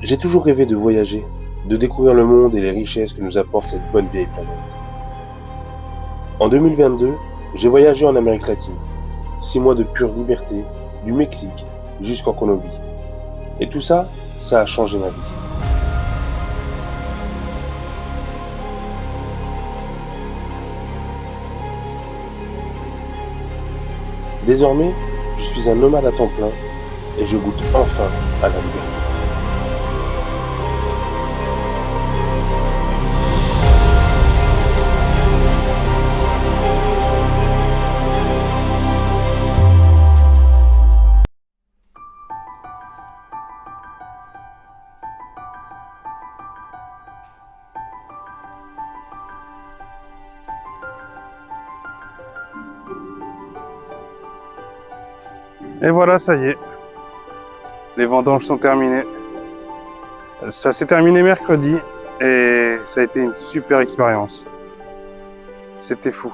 J'ai toujours rêvé de voyager, de découvrir le monde et les richesses que nous apporte cette bonne vieille planète. En 2022, j'ai voyagé en Amérique latine. 6 mois de pure liberté, du Mexique jusqu'en Colombie. Et tout ça, ça a changé ma vie. Désormais, je suis un nomade à temps plein et je goûte enfin à la liberté. Et voilà, ça y est. Les vendanges sont terminées. Ça s'est terminé mercredi et ça a été une super expérience. C'était fou.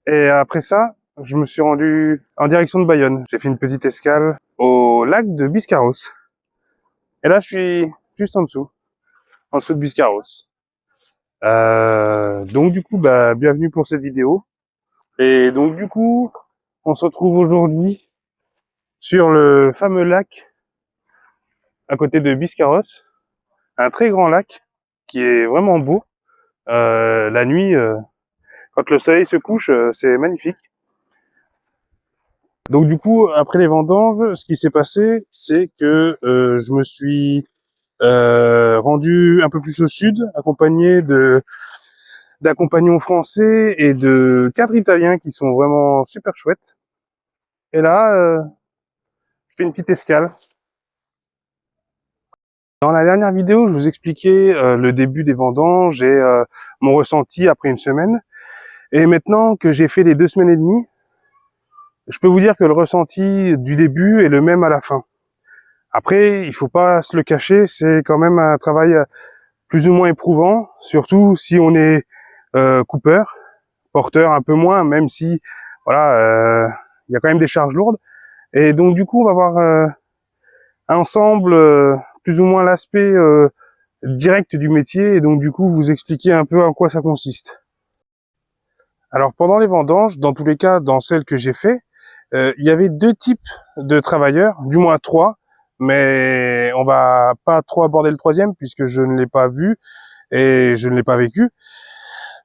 Et après ça, je me suis rendu en direction de Bayonne. J'ai fait une petite escale au lac de Biscarrosse. Et là, je suis juste en dessous de Biscarrosse. Donc du coup, bienvenue pour cette vidéo. Et donc du coup, on se retrouve aujourd'hui sur le fameux lac à côté de Biscarrosse, un très grand lac qui est vraiment beau. La nuit, quand le soleil se couche, c'est magnifique. Donc du coup, après les vendanges, ce qui s'est passé, c'est que je me suis rendu un peu plus au sud, accompagné d'un compagnon français et de 4 Italiens qui sont vraiment super chouettes. Et là, je fais une petite escale. Dans la dernière vidéo, je vous expliquais le début des vendanges et mon ressenti après une semaine. Et maintenant que j'ai fait les 2 semaines et demie, je peux vous dire que le ressenti du début est le même à la fin. Après, il faut pas se le cacher, c'est quand même un travail plus ou moins éprouvant, surtout si on est coupeur, porteur un peu moins, même si voilà, il y a quand même des charges lourdes. Et donc du coup, on va voir ensemble plus ou moins l'aspect direct du métier, et donc du coup vous expliquer un peu en quoi ça consiste. Alors pendant les vendanges, dans tous les cas, dans celles que j'ai fait, il y avait 2 types de travailleurs, du moins 3, mais on va pas trop aborder le 3e puisque je ne l'ai pas vu et je ne l'ai pas vécu.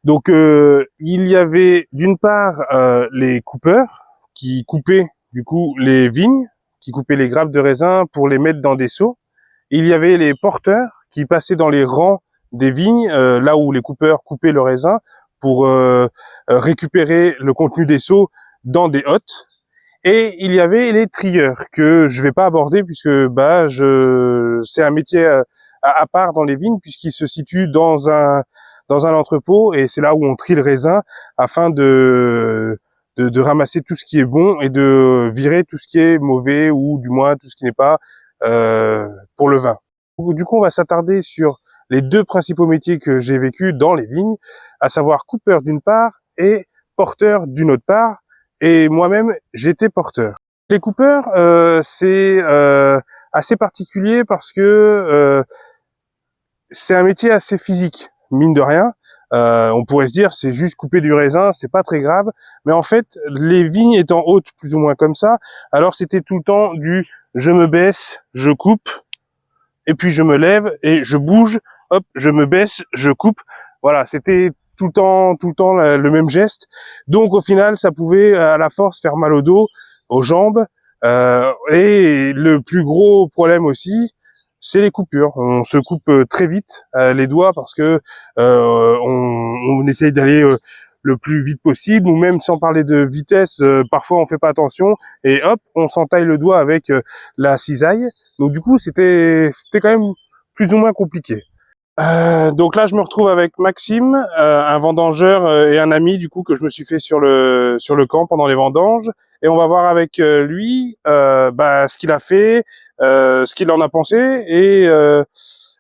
Donc il y avait d'une part les coupeurs qui coupaient du coup les vignes, qui coupaient les grappes de raisin pour les mettre dans des seaux. Il y avait les porteurs qui passaient dans les rangs des vignes, là où les coupeurs coupaient le raisin, pour récupérer le contenu des seaux dans des hottes. Et il y avait les trieurs que je vais pas aborder puisque c'est un métier à part dans les vignes puisqu'il se situe dans un entrepôt et c'est là où on trie le raisin afin de ramasser tout ce qui est bon et de virer tout ce qui est mauvais ou du moins tout ce qui n'est pas pour le vin. Du coup, on va s'attarder sur les 2 principaux métiers que j'ai vécu dans les vignes, à savoir coupeur d'une part et porteur d'une autre part. Et moi-même, j'étais porteur. Les coupeurs, c'est assez particulier parce que c'est un métier assez physique, mine de rien. On pourrait se dire, c'est juste couper du raisin, c'est pas très grave. Mais en fait, les vignes étant hautes, plus ou moins comme ça, alors c'était tout le temps du « je me baisse, je coupe », et puis je me lève et je bouge, hop, je me baisse, je coupe. Voilà, c'était tout le temps le même geste. Donc au final, ça pouvait à la force faire mal au dos, aux jambes. Et le plus gros problème aussi, c'est les coupures. On se coupe très vite les doigts parce que on essaye d'aller le plus vite possible, ou même sans parler de vitesse, parfois on fait pas attention et hop, on s'entaille le doigt avec la cisaille. Donc du coup, c'était quand même plus ou moins compliqué. Donc là, je me retrouve avec Maxime, un vendangeur et un ami du coup que je me suis fait sur le camp pendant les vendanges, et on va voir avec lui ce qu'il a fait, ce qu'il en a pensé,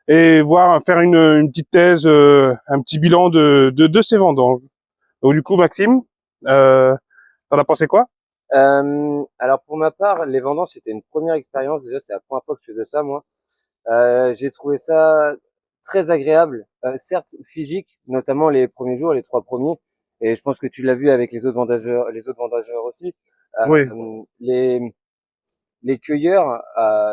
et voir faire une petite thèse, un petit bilan de ces vendanges. Donc du coup, Maxime, t'en as pensé quoi? Alors pour ma part, les vendanges c'était une première expérience. Déjà, c'est la première fois que je faisais ça moi. J'ai trouvé ça très agréable, certes physique, notamment les premiers jours, les 3 premiers. Et je pense que tu l'as vu avec les autres vendageurs aussi. Oui. Les cueilleurs,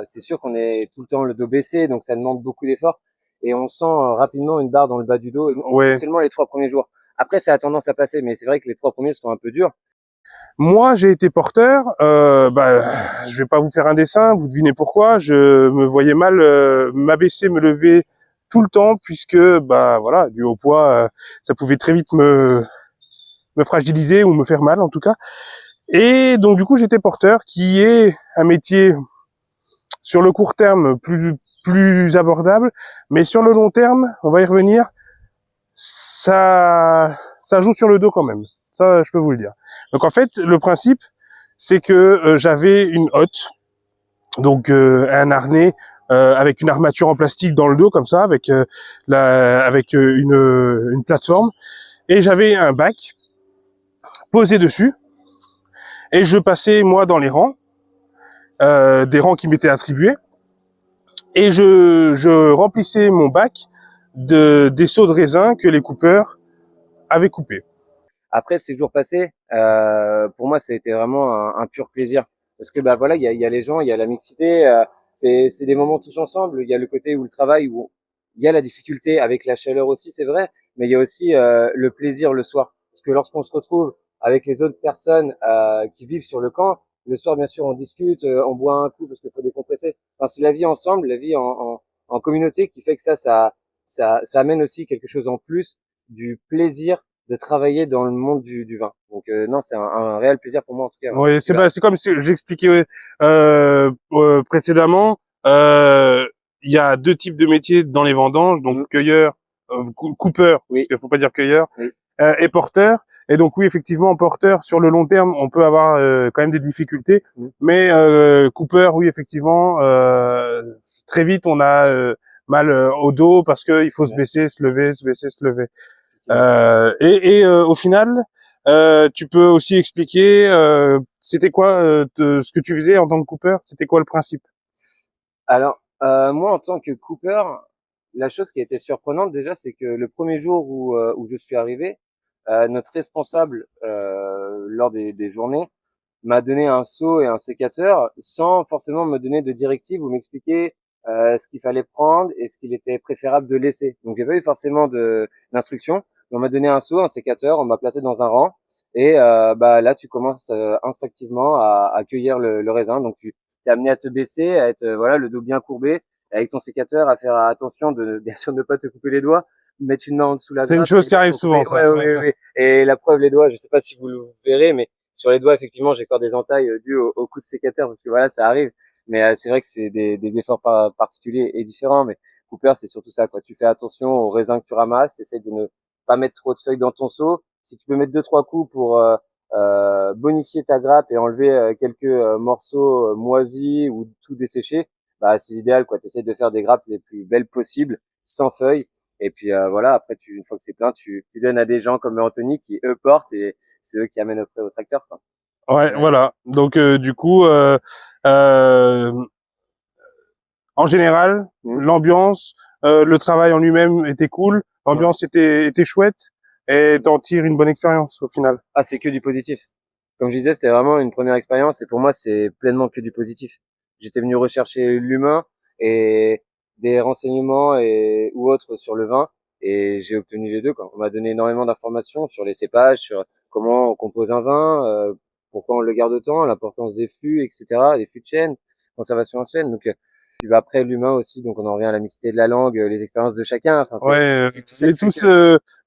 c'est sûr qu'on est tout le temps le dos baissé, donc ça demande beaucoup d'efforts. Et on sent rapidement une barre dans le bas du dos, Ouais. seulement les 3 premiers jours. Après, ça a tendance à passer, mais c'est vrai que les 3 premiers sont un peu durs. Moi, j'ai été porteur. Je vais pas vous faire un dessin. Vous devinez pourquoi. Je me voyais mal m'abaisser, me lever tout le temps, puisque voilà, dû au poids, ça pouvait très vite me fragiliser ou me faire mal en tout cas. Et donc du coup, j'étais porteur, qui est un métier sur le court terme plus abordable, mais sur le long terme, on va y revenir. Ça joue sur le dos quand même. Ça, je peux vous le dire. Donc en fait, le principe, c'est que j'avais une hotte, donc un harnais avec une armature en plastique dans le dos comme ça, avec une plateforme, et j'avais un bac posé dessus, et je passais moi dans les rangs, des rangs qui m'étaient attribués, et je remplissais mon bac des seaux de raisin que les coupeurs avaient coupés. Après ces jours passés, pour moi, ça a été vraiment un pur plaisir. Parce que voilà, il y a les gens, il y a la mixité, c'est des moments tous ensemble. Il y a le côté où le travail, où il y a la difficulté avec la chaleur aussi, c'est vrai, mais il y a aussi le plaisir le soir. Parce que lorsqu'on se retrouve avec les autres personnes qui vivent sur le camp, le soir, bien sûr, on discute, on boit un coup parce qu'il faut décompresser. Enfin, c'est la vie ensemble, la vie en communauté qui fait que ça amène aussi quelque chose en plus du plaisir de travailler dans le monde du vin. Donc non, c'est un réel plaisir pour moi en tout cas. Oui, c'est comme si j'expliquais précédemment. Il y a deux types de métiers dans les vendanges, donc cueilleur, coupeur, Oui. parce qu'il faut pas dire cueilleur, Oui. Et porteur. Et donc oui, effectivement, porteur sur le long terme, on peut avoir quand même des difficultés, mais coupeur, oui, effectivement, très vite on a mal au dos parce que il faut se baisser, se lever, se baisser, se lever. Au final, tu peux aussi expliquer c'était quoi ce que tu faisais en tant que coupeur, c'était quoi le principe? Alors moi en tant que cooper, la chose qui a été surprenante déjà, c'est que le premier jour où je suis arrivé, notre responsable lors des journées m'a donné un seau et un sécateur sans forcément me donner de directives ou m'expliquer ce qu'il fallait prendre et ce qu'il était préférable de laisser. Donc j'ai pas eu forcément d'instructions. On m'a donné un seau, un sécateur, on m'a placé dans un rang et là tu commences instinctivement à cueillir le raisin. Donc tu t'es amené à te baisser, à être voilà le dos bien courbé, avec ton sécateur, à faire attention de bien sûr ne pas te couper les doigts, mettre une main en dessous la grappe. C'est une chose qui arrive souvent, ça. Ouais. Et la preuve, les doigts, je sais pas si vous le verrez, mais sur les doigts, effectivement, j'ai encore des entailles dues au coup de sécateur parce que voilà, ça arrive. Mais c'est vrai que c'est des efforts particuliers et différents. Mais Cooper, c'est surtout ça, quoi. Tu fais attention aux raisins que tu ramasses, tu essaies de ne pas mettre trop de feuilles dans ton seau. Si tu peux mettre 2-3 coups pour bonifier ta grappe et enlever quelques morceaux moisis ou tout desséchés, c'est l'idéal, quoi. Tu essaies de faire des grappes les plus belles possibles, sans feuilles. Et puis voilà, après, une fois que c'est plein, tu donnes à des gens comme Anthony qui eux portent et c'est eux qui amènent au tracteur, quoi. Ouais, voilà. Donc du coup, euh, en général, l'ambiance, le travail en lui-même était cool, l'ambiance était chouette, et t'en tires une bonne expérience au final. Ah, c'est que du positif. Comme je disais, c'était vraiment une première expérience et pour moi, c'est pleinement que du positif. J'étais venu rechercher l'humain et des renseignements ou autres sur le vin et j'ai obtenu les deux, quoi. On m'a donné énormément d'informations sur les cépages, sur comment on compose un vin, pourquoi on le garde autant, l'importance des flux, etc., des flux de chêne, conservation en chêne. Donc, puis après l'humain aussi, donc on en revient à la mixité de la langue, les expériences de chacun. Enfin, c'est tout on ça est tous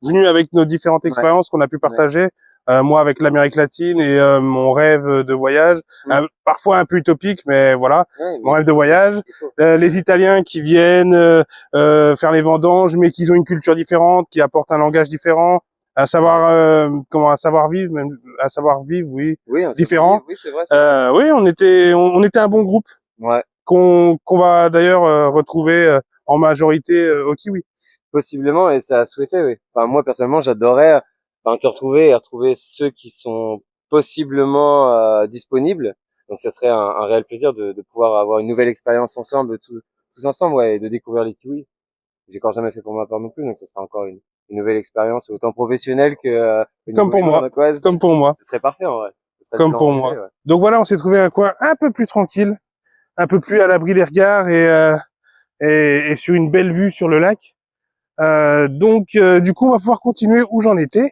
venus avec nos différentes expériences qu'on a pu partager. Moi avec l'Amérique latine et mon rêve de voyage, parfois un peu utopique, mais voilà, mon rêve de voyage. Les Italiens qui viennent faire les vendanges, mais qui ont une culture différente, qui apportent un langage différent, un savoir vivre, même un savoir vivre, oui, différent. Oui, c'est vrai. Oui, on était un bon groupe. Ouais. Qu'on va d'ailleurs retrouver en majorité au Kiwi. Possiblement, et c'est à souhaiter, oui. Enfin, moi, personnellement, j'adorerais te retrouver et retrouver ceux qui sont possiblement disponibles. Donc, ça serait un réel plaisir de pouvoir avoir une nouvelle expérience ensemble, tous tous ensemble, ouais, et de découvrir les kiwis. J'ai encore jamais fait pour ma part non plus, donc ce sera encore une nouvelle expérience, autant professionnelle que au Comme niveau pour humain. moi. Donc ouais, Comme pour moi. ce serait parfait en vrai. Ce serait le Comme plan pour rêvé, moi. ouais. Donc voilà, on s'est trouvé un coin un peu plus tranquille, un peu plus à l'abri des regards et sur une belle vue sur le lac. Du coup, on va pouvoir continuer où j'en étais.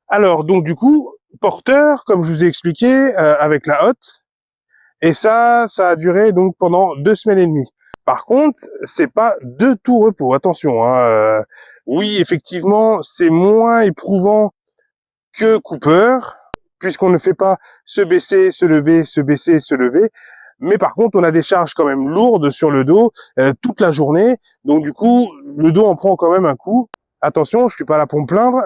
Alors, donc du coup, porteur, comme je vous ai expliqué, avec la hotte. Et ça a duré donc pendant 2 semaines et demie. Par contre, c'est pas de tout repos. Attention, hein, oui, effectivement, c'est moins éprouvant que Cooper, puisqu'on ne fait pas se baisser, se lever, se baisser, se lever. Mais par contre, on a des charges quand même lourdes sur le dos toute la journée. Donc du coup, le dos en prend quand même un coup. Attention, je suis pas là pour me plaindre.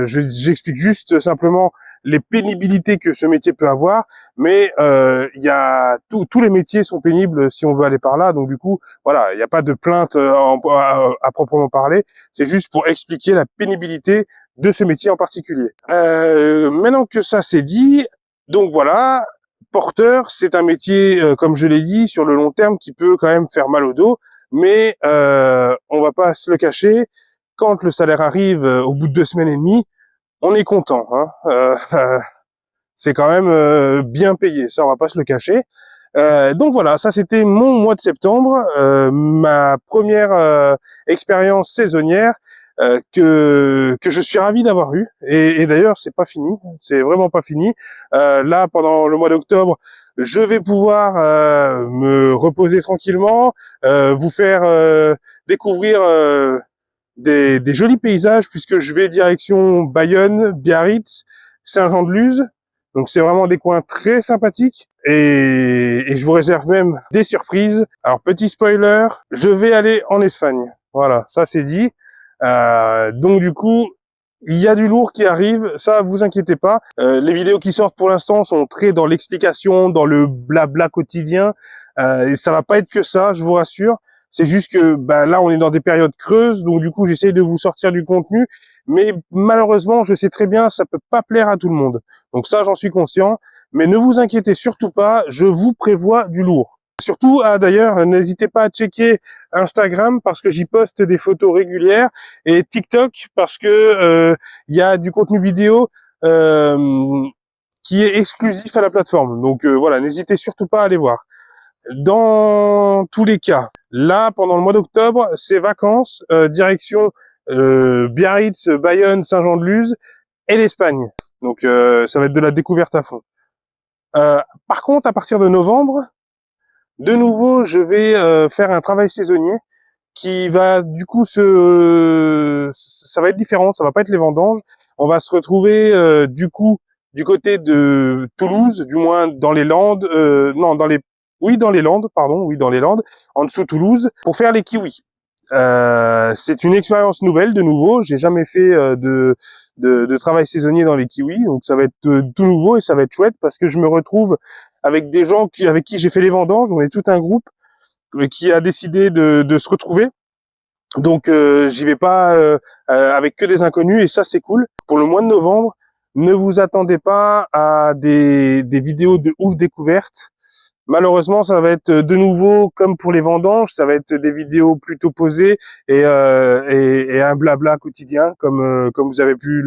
J'explique juste simplement les pénibilités que ce métier peut avoir. Mais il y a tous les métiers sont pénibles si on veut aller par là. Donc du coup, voilà, il n'y a pas de plainte à proprement parler. C'est juste pour expliquer la pénibilité de ce métier en particulier. Maintenant que ça c'est dit, donc voilà, porteur, c'est un métier, comme je l'ai dit, sur le long terme, qui peut quand même faire mal au dos, mais on va pas se le cacher, quand le salaire arrive au bout de 2 semaines et demie, on est content. Hein. C'est quand même bien payé, ça on va pas se le cacher. Donc voilà, ça c'était mon mois de septembre, ma première expérience saisonnière que je suis ravi d'avoir eu. Et d'ailleurs, c'est pas fini, c'est vraiment pas fini. Là, pendant le mois d'octobre, je vais pouvoir me reposer tranquillement, vous faire découvrir des jolis paysages, puisque je vais direction Bayonne, Biarritz, Saint-Jean-de-Luz. Donc c'est vraiment des coins très sympathiques et je vous réserve même des surprises. Alors petit spoiler, je vais aller en Espagne. Voilà, ça c'est dit. Donc du coup, il y a du lourd qui arrive, ça vous inquiétez pas. Les vidéos qui sortent pour l'instant sont très dans l'explication, dans le blabla quotidien. Et ça va pas être que ça, je vous rassure. C'est juste que là on est dans des périodes creuses, donc du coup j'essaie de vous sortir du contenu, mais malheureusement je sais très bien ça peut pas plaire à tout le monde. Donc ça j'en suis conscient, mais ne vous inquiétez surtout pas, je vous prévois du lourd. Surtout, d'ailleurs, n'hésitez pas à checker Instagram parce que j'y poste des photos régulières et TikTok parce que il y a du contenu vidéo qui est exclusif à la plateforme. Donc voilà, n'hésitez surtout pas à aller voir. Dans tous les cas, là, pendant le mois d'octobre, c'est vacances, direction Biarritz, Bayonne, Saint-Jean-de-Luz et l'Espagne. Donc ça va être de la découverte à fond. Par contre, à partir de novembre, de nouveau, je vais faire un travail saisonnier qui va du coup ça va être différent, ça va pas être les vendanges. On va se retrouver du coup du côté de Toulouse, du moins dans les Landes, dans les Landes, pardon, oui dans les Landes, en dessous de Toulouse, pour faire les kiwis. C'est une expérience nouvelle de nouveau. J'ai jamais fait de travail saisonnier dans les kiwis, donc ça va être tout nouveau et ça va être chouette parce que je me retrouve avec des gens avec qui j'ai fait les vendanges. On est tout un groupe qui a décidé de se retrouver. Donc j'y vais pas avec que des inconnus et ça c'est cool. Pour le mois de novembre, ne vous attendez pas à des vidéos de ouf découvertes. Malheureusement, ça va être de nouveau comme pour les vendanges, ça va être des vidéos plutôt posées et un blabla quotidien comme vous avez pu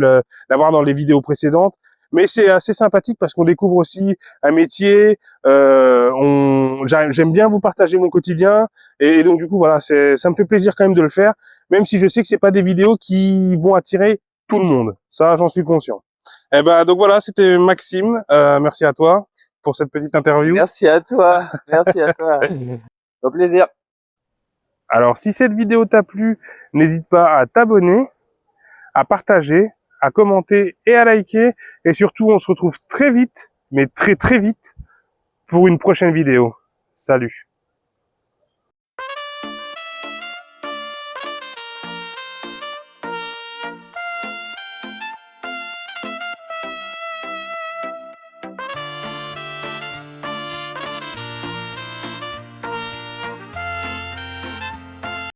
l'avoir dans les vidéos précédentes. Mais c'est assez sympathique parce qu'on découvre aussi un métier. J'aime bien vous partager mon quotidien et donc du coup voilà, ça me fait plaisir quand même de le faire, même si je sais que c'est pas des vidéos qui vont attirer tout le monde. Ça, j'en suis conscient. Eh ben donc voilà, c'était Maxime. Merci à toi pour cette petite interview. Merci à toi. Merci à toi. Au plaisir. Alors, si cette vidéo t'a plu, n'hésite pas à t'abonner, à partager, à commenter et à liker. Et surtout, on se retrouve très vite, mais très très vite, pour une prochaine vidéo. Salut!